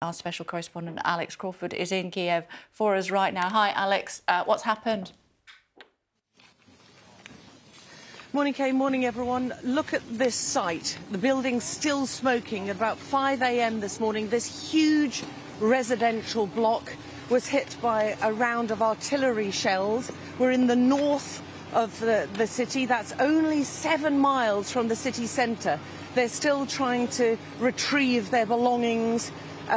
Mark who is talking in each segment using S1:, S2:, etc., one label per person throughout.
S1: Our special correspondent Alex Crawford is in Kyiv for us right now. Hi, Alex. What's happened?
S2: Morning, Kay. Morning, everyone. Look at this site. The building's still smoking. At about 5 a.m. this morning, this huge residential block was hit by a round of artillery shells. We're in the north of the city. That's only 7 miles from the city centre. They're still trying to retrieve their belongings.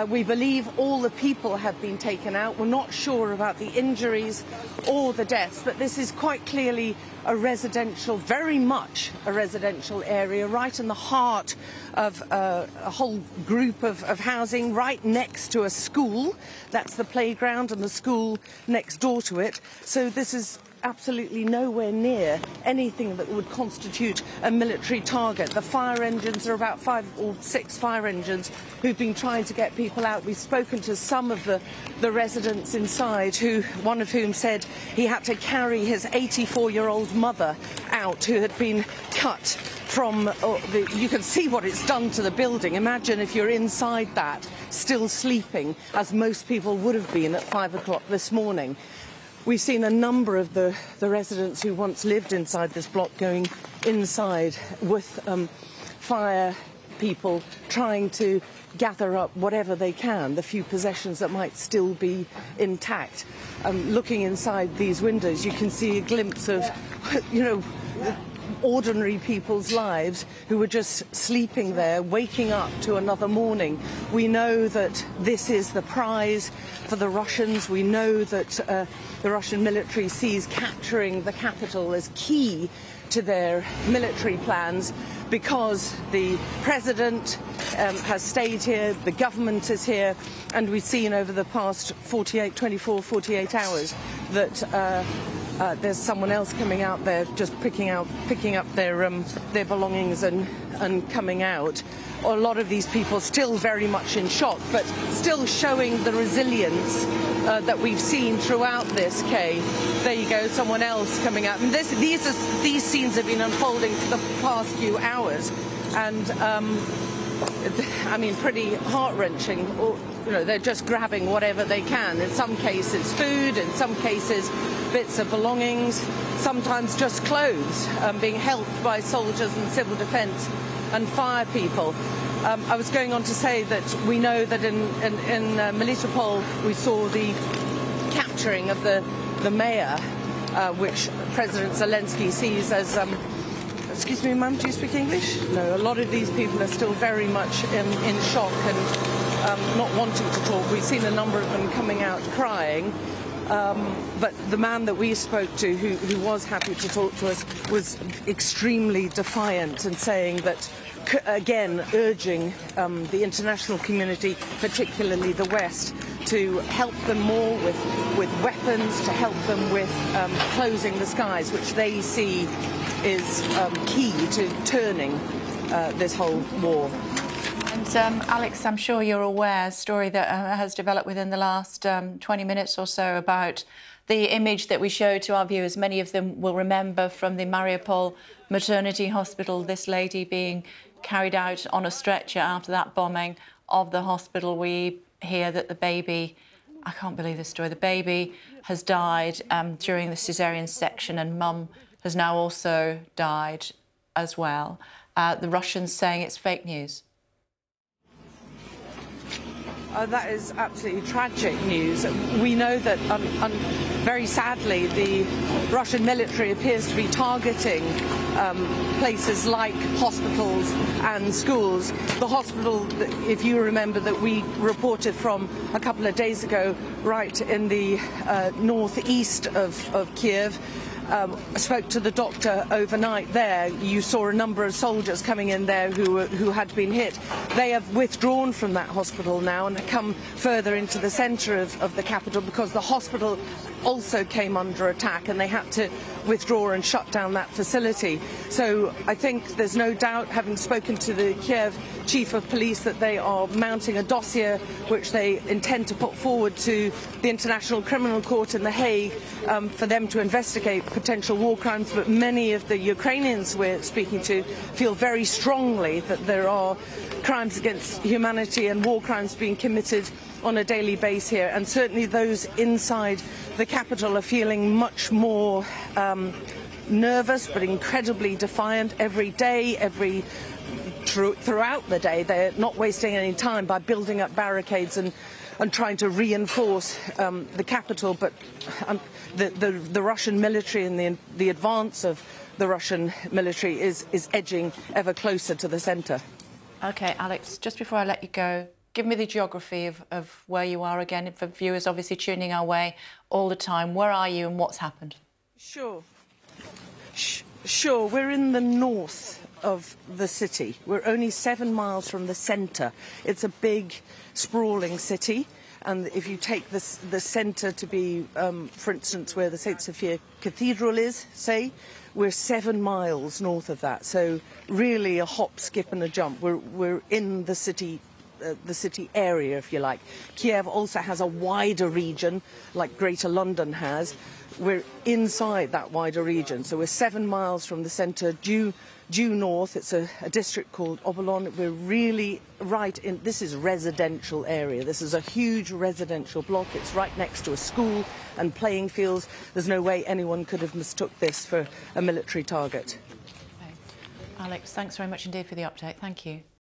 S2: We believe all the people have been taken out. We're not sure about the injuries or the deaths, but this is quite clearly a residential, very much a residential area, right in the heart of a whole group of housing, right next to a school. That's the playground and the school next door to it. So this is absolutely nowhere near anything that would constitute a military target. The fire engines are about 5 or 6 fire engines who've been trying to get people out. We've spoken to some of the residents inside, one of whom said he had to carry his 84-year-old mother out, who had been cut from you can see what it's done to the building. Imagine if you're inside that, still sleeping, as most people would have been at 5 o'clock this morning. We've seen a number of the residents who once lived inside this block going inside with fire people trying to gather up whatever they can, the few possessions that might still be intact. Looking inside these windows, you can see a glimpse of, ordinary people's lives who were just sleeping there, waking up to another morning. We know that this is the prize for the Russians. We know that the Russian military sees capturing the capital as key to their military plans, because the president has stayed here, the government is here, and we've seen over the past 48 hours that there's someone else coming out there, just picking up their belongings and coming out. A lot of these people still very much in shock, but still showing the resilience that we've seen throughout this, Kay. There you go, someone else coming out. And these scenes have been unfolding for the past few hours, and I mean, pretty heart-wrenching. They're just grabbing whatever they can. In some cases, food. In some cases, bits of belongings. Sometimes just clothes, being helped by soldiers and civil defence and fire people. I was going on to say that we know that in Melitopol we saw the capturing of the mayor, which President Zelensky sees as excuse me, ma'am, do you speak English? No, a lot of these people are still very much in shock and not wanting to talk. We've seen a number of them coming out crying. But the man that we spoke to, who was happy to talk to us, was extremely defiant and saying that, again, urging the international community, particularly the West, to help them more with weapons, to help them with closing the skies, which they see is key to turning this whole war.
S1: And Alex, I'm sure you're aware, a story that has developed within the last 20 minutes or so about the image that we showed to our viewers. Many of them will remember from the Mariupol maternity hospital, this lady being carried out on a stretcher after that bombing of the hospital. We hear that the baby, I can't believe this story, the baby has died during the caesarean section, and mum has now also died as well. The Russians saying it's fake news.
S2: That is absolutely tragic news. We know that, very sadly, the Russian military appears to be targeting places like hospitals and schools. The hospital, if you remember, that we reported from a couple of days ago, right in the northeast of Kyiv, spoke to the doctor overnight there. You saw a number of soldiers coming in there who had been hit. They have withdrawn from that hospital now and come further into the centre of the capital, because the hospital also came under attack and they had to withdraw and shut down that facility. So I think there's no doubt, having spoken to the Kyiv chief of police, that they are mounting a dossier which they intend to put forward to the International Criminal Court in The Hague for them to investigate potential war crimes. But many of the Ukrainians we're speaking to feel very strongly that there are crimes against humanity and war crimes being committed on a daily basis here, and certainly those inside the capital are feeling much more nervous but incredibly defiant every day, throughout the day. They're not wasting any time by building up barricades and trying to reinforce the capital. But the Russian military and the advance of the Russian military is edging ever closer to the centre.
S1: OK, Alex, just before I let you go, give me the geography of where you are again, for viewers obviously tuning our way all the time. Where are you and what's happened?
S2: Sure. Sure, we're in the north of the city. We're only 7 miles from the centre. It's a big, sprawling city. And if you take the centre to be, for instance, where the St. Sophia Cathedral is, say, we're 7 miles north of that. So really a hop, skip and a jump. We're in the city area, if you like. Kiev also has a wider region, like Greater London has. We're inside that wider region. So we're 7 miles from the centre, due north. It's a district called Obolon. We're really right in, this is residential area. This is a huge residential block. It's right next to a school and playing fields. There's no way anyone could have mistook this for a military target.
S1: Okay. Alex, thanks very much indeed for the update. Thank you.